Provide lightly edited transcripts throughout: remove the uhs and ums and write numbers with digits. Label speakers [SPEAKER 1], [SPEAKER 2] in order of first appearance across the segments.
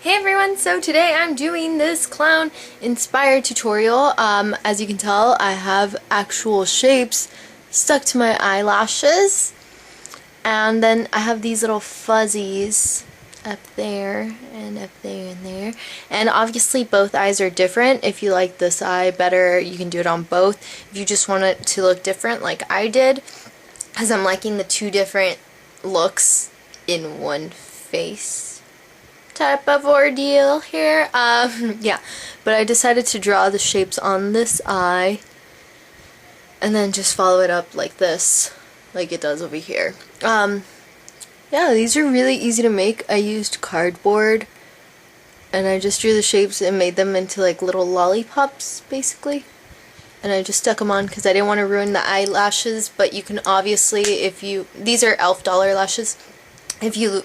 [SPEAKER 1] Hey everyone, so today I'm doing this clown inspired tutorial. As you can tell, I have actual shapes stuck to my eyelashes, and then I have these little fuzzies up there and up there and there, and obviously both eyes are different. If you like this eye better, you can do it on both. If you just want it to look different like I did, because I'm liking the two different looks in one face type of ordeal here. Yeah, but I decided to draw the shapes on this eye and then just follow it up like this, like it does over here. Yeah, these are really easy to make. I used cardboard and I just drew the shapes and made them into like little lollipops basically, and I just stuck them on because I didn't want to ruin the eyelashes. But you can obviously, if you, these are elf dollar lashes, if you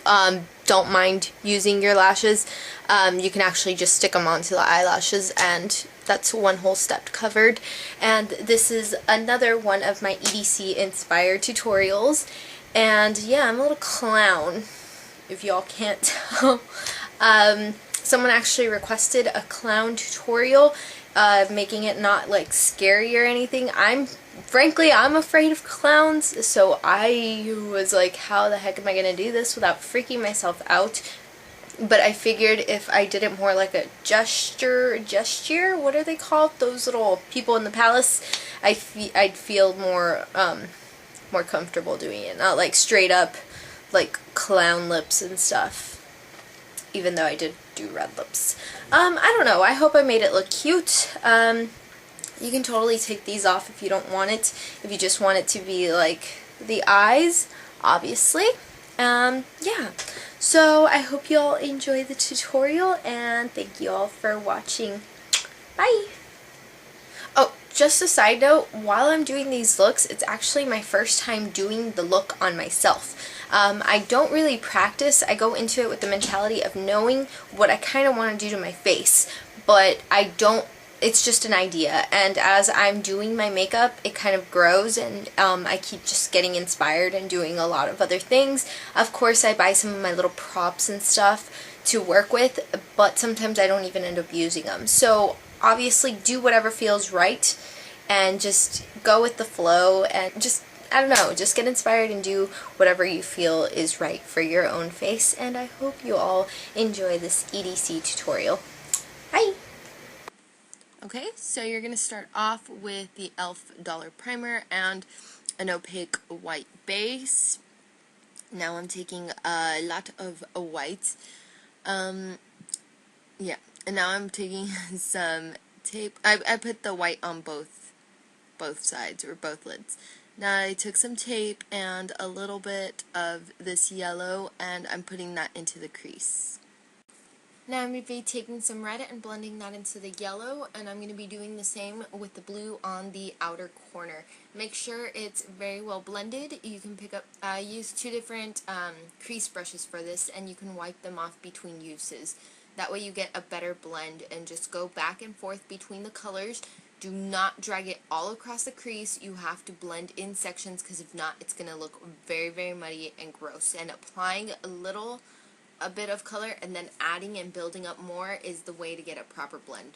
[SPEAKER 1] don't mind using your lashes, you can actually just stick them onto the eyelashes, and that's one whole step covered. And this is another one of my EDC inspired tutorials, and yeah, I'm a little clown, if y'all can't tell. Someone actually requested a clown tutorial, making it not like scary or anything. Frankly, I'm afraid of clowns, so I was like, how the heck am I gonna do this without freaking myself out? But I figured if I did it more like a gesture, what are they called? Those little people in the palace, I'd feel more comfortable doing it, not like straight up like clown lips and stuff, even though I did do red lips. I don't know, I hope I made it look cute. You can totally take these off if you don't want it, if you just want it to be like the eyes, obviously. Yeah, so I hope you all enjoy the tutorial, and thank you all for watching. Bye! Oh, just a side note, while I'm doing these looks, it's actually my first time doing the look on myself. I don't really practice. I go into it with the mentality of knowing what I kind of want to do to my face, but it's just an idea, and as I'm doing my makeup, it kind of grows, and I keep just getting inspired and doing a lot of other things. Of course, I buy some of my little props and stuff to work with, but sometimes I don't even end up using them. So obviously do whatever feels right, and just go with the flow, and just, I don't know, just get inspired and do whatever you feel is right for your own face. And I hope you all enjoy this EDC tutorial. Bye! Okay, so you're going to start off with the e.l.f. Dollar Primer and an opaque white base. Now I'm taking a lot of white. Yeah, and now I'm taking some tape. I put the white on both sides, or both lids. Now I took some tape and a little bit of this yellow, and I'm putting that into the crease. Now I'm going to be taking some red and blending that into the yellow, and I'm going to be doing the same with the blue on the outer corner. Make sure it's very well blended. You can pick up, use two different crease brushes for this, and you can wipe them off between uses. That way you get a better blend, and just go back and forth between the colors. Do not drag it all across the crease. You have to blend in sections, because if not, it's going to look very, very muddy and gross. And applying a bit of color and then adding and building up more is the way to get a proper blend.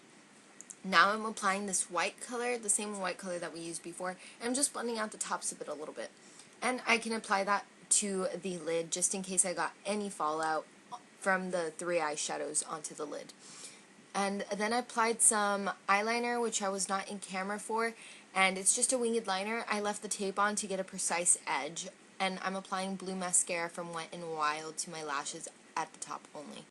[SPEAKER 1] Now I'm applying this white color, the same white color that we used before, and I'm just blending out the tops of it a little bit. And I can apply that to the lid just in case I got any fallout from the three eyeshadows onto the lid. And then I applied some eyeliner, which I was not in camera for, and it's just a winged liner. I left the tape on to get a precise edge, and I'm applying blue mascara from Wet n Wild to my lashes at the top only.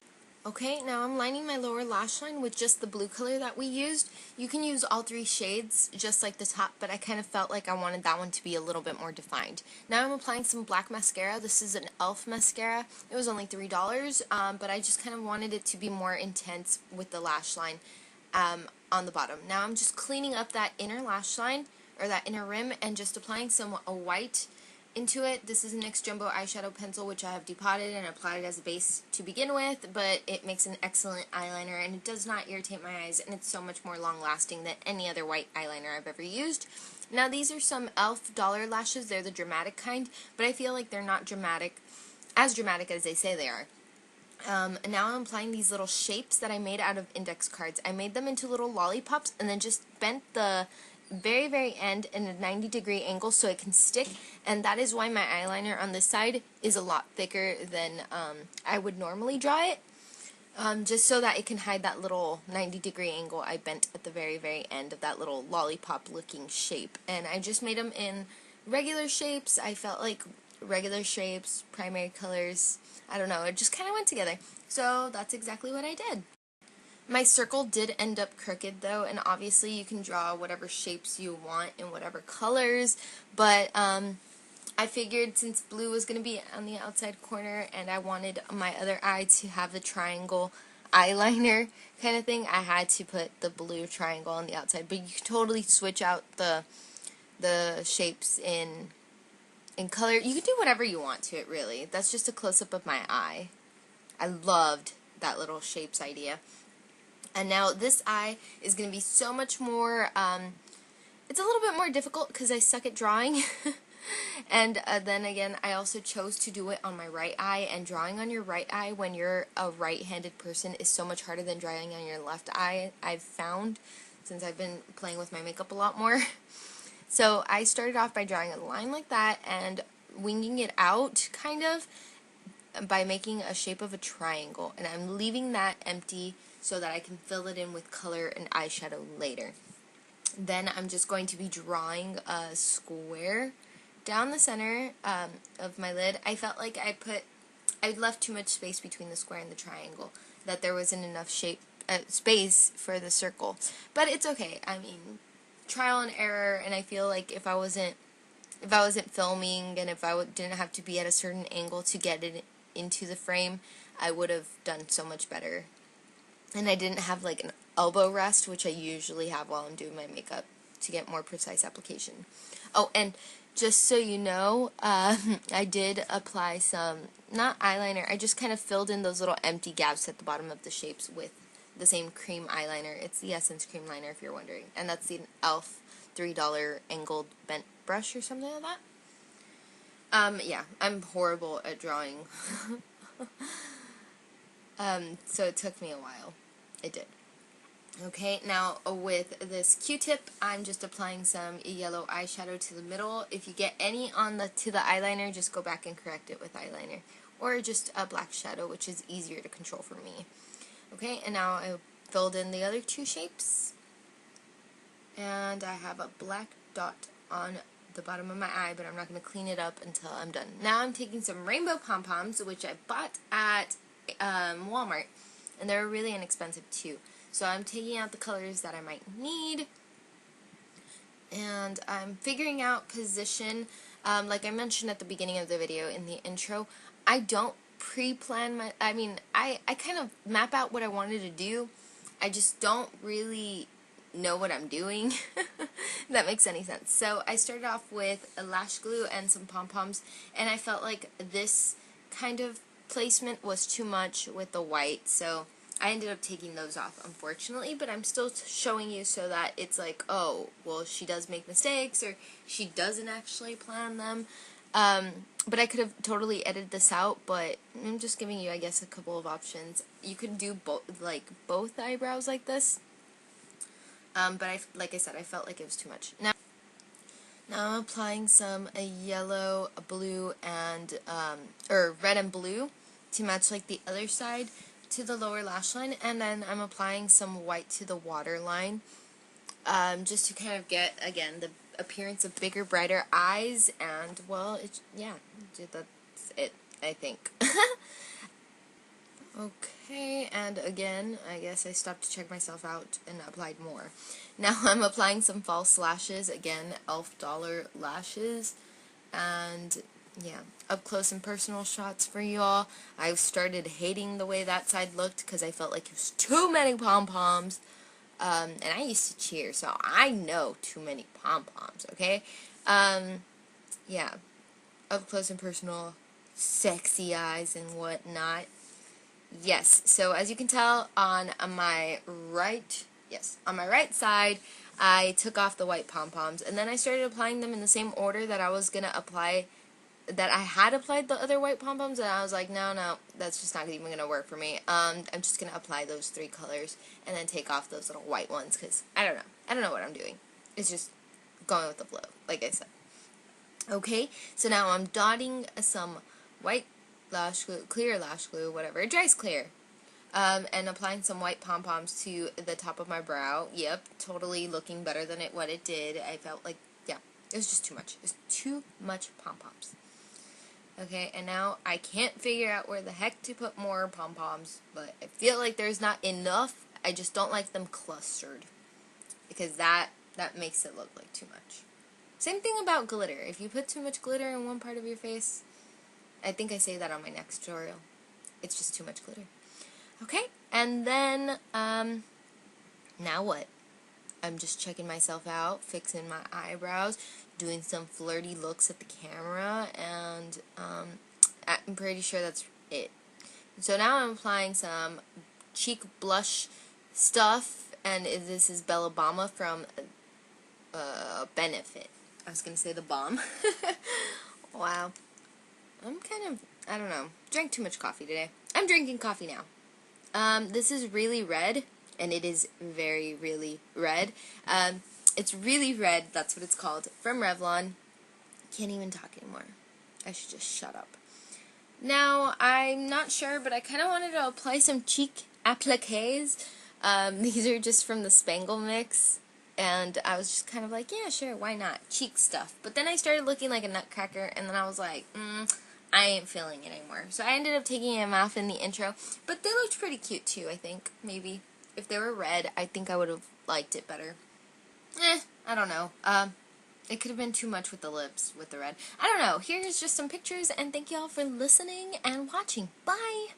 [SPEAKER 1] Okay, now I'm lining my lower lash line with just the blue color that we used. You can use all three shades, just like the top, but I kind of felt like I wanted that one to be a little bit more defined. Now I'm applying some black mascara. This is an e.l.f. mascara. It was only $3, but I just kind of wanted it to be more intense with the lash line on the bottom. Now I'm just cleaning up that inner lash line, or that inner rim, and just applying some white into it. This is a NYX Jumbo eyeshadow pencil, which I have depotted and applied as a base to begin with, but it makes an excellent eyeliner, and it does not irritate my eyes, and it's so much more long lasting than any other white eyeliner I've ever used. Now these are some e.l.f. dollar lashes. They're the dramatic kind, but I feel like they're not as dramatic as they say they are. And now I'm applying these little shapes that I made out of index cards. I made them into little lollipops and then just bent the very end in a 90-degree angle so it can stick, and that is why my eyeliner on this side is a lot thicker than I would normally draw it, just so that it can hide that little 90-degree angle I bent at the very end of that little lollipop looking shape. And I just made them in regular shapes. I felt like regular shapes, primary colors, I don't know, it just kind of went together. So that's exactly what I did. My circle did end up crooked though, and obviously you can draw whatever shapes you want in whatever colors, but I figured since blue was going to be on the outside corner and I wanted my other eye to have the triangle eyeliner kind of thing, I had to put the blue triangle on the outside. But you can totally switch out the shapes in color. You can do whatever you want to it, really. That's just a close-up of my eye. I loved that little shapes idea. And now this eye is going to be so much more, it's a little bit more difficult because I suck at drawing. And then again, I also chose to do it on my right eye, and drawing on your right eye when you're a right-handed person is so much harder than drawing on your left eye, I've found, since I've been playing with my makeup a lot more. So I started off by drawing a line like that and winging it out, kind of, by making a shape of a triangle. And I'm leaving that empty so that I can fill it in with color and eyeshadow later. Then I'm just going to be drawing a square down the center of my lid. I felt like I left too much space between the square and the triangle, that there wasn't enough space for the circle. But it's okay. I mean, trial and error, and I feel like if I wasn't filming and if I didn't have to be at a certain angle to get it into the frame, I would have done so much better. And I didn't have like an elbow rest, which I usually have while I'm doing my makeup to get more precise application. Oh, and just so you know, I did apply some, not eyeliner, I just kind of filled in those little empty gaps at the bottom of the shapes with the same cream eyeliner. It's the Essence Cream Liner, if you're wondering. And that's the e.l.f. $3 angled bent brush or something like that. Yeah, I'm horrible at drawing. So it took me a while. It did. Okay, now with this Q-tip, I'm just applying some yellow eyeshadow to the middle. If you get any to the eyeliner, just go back and correct it with eyeliner. Or just a black shadow, which is easier to control for me. Okay, and now I filled in the other two shapes. And I have a black dot on the bottom of my eye, but I'm not going to clean it up until I'm done. Now I'm taking some rainbow pom-poms, which I bought at Walmart, and they're really inexpensive too. So I'm taking out the colors that I might need, and I'm figuring out position. Like I mentioned at the beginning of the video in the intro, I don't pre-plan I kind of map out what I wanted to do. I just don't really know what I'm doing. If that makes any sense. So I started off with a lash glue and some pom-poms, and I felt like this kind of placement was too much with the white, so I ended up taking those off, unfortunately, but I'm still showing you so that it's like, oh, well, she does make mistakes, or she doesn't actually plan them. But I could have totally edited this out, but I'm just giving you, I guess, a couple of options. You could do both eyebrows like this, but like I said, I felt like it was too much. Now I'm applying some yellow, blue, and or red and blue to match like the other side to the lower lash line, and then I'm applying some white to the waterline, just to kind of get, again, the appearance of bigger, brighter eyes, and, well, yeah, that's it, I think. Okay, and again, I guess I stopped to check myself out and applied more. Now I'm applying some false lashes, again, e.l.f. dollar lashes, and yeah, up close and personal shots for you all. I started hating the way that side looked because I felt like it was too many pom-poms. And I used to cheer, so I know too many pom-poms, okay? Yeah, up close and personal, sexy eyes and whatnot. Yes, so as you can tell on my right side, I took off the white pom-poms, and then I started applying them in the same order that I was going to apply that I had applied the other white pom-poms, and I was like, no, that's just not even going to work for me. I'm just going to apply those 3 colors and then take off those little white ones, because I don't know what I'm doing. It's just going with the flow, like I said. Okay, so now I'm dotting some white lash glue, clear lash glue, whatever. It dries clear. And applying some white pom-poms to the top of my brow. Yep, totally looking better than what it did. I felt like, yeah, it was just too much. It was too much pom-poms. Okay, and now I can't figure out where the heck to put more pom-poms, but I feel like there's not enough. I just don't like them clustered, because that makes it look like too much. Same thing about glitter. If you put too much glitter in one part of your face, I think I say that on my next tutorial. It's just too much glitter. Okay, and then, now what? I'm just checking myself out, fixing my eyebrows, doing some flirty looks at the camera, and I'm pretty sure that's it. So now I'm applying some cheek blush stuff, and this is Bella Balm from Benefit. I was going to say the balm. Wow. I'm kind of, I don't know, drank too much coffee today. I'm drinking coffee now. This is Really Red, and it is very, really red. It's Really Red, that's what it's called, from Revlon. Can't even talk anymore. I should just shut up. Now, I'm not sure, but I kind of wanted to apply some cheek appliques. These are just from the Spangle mix, and I was just kind of like, yeah, sure, why not? Cheek stuff. But then I started looking like a nutcracker, and then I was like, I ain't feeling it anymore. So I ended up taking them off in the intro, but they looked pretty cute too, I think, maybe. If they were red, I think I would have liked it better. I don't know. It could have been too much with the lips, with the red. I don't know. Here's just some pictures, and thank you all for listening and watching. Bye!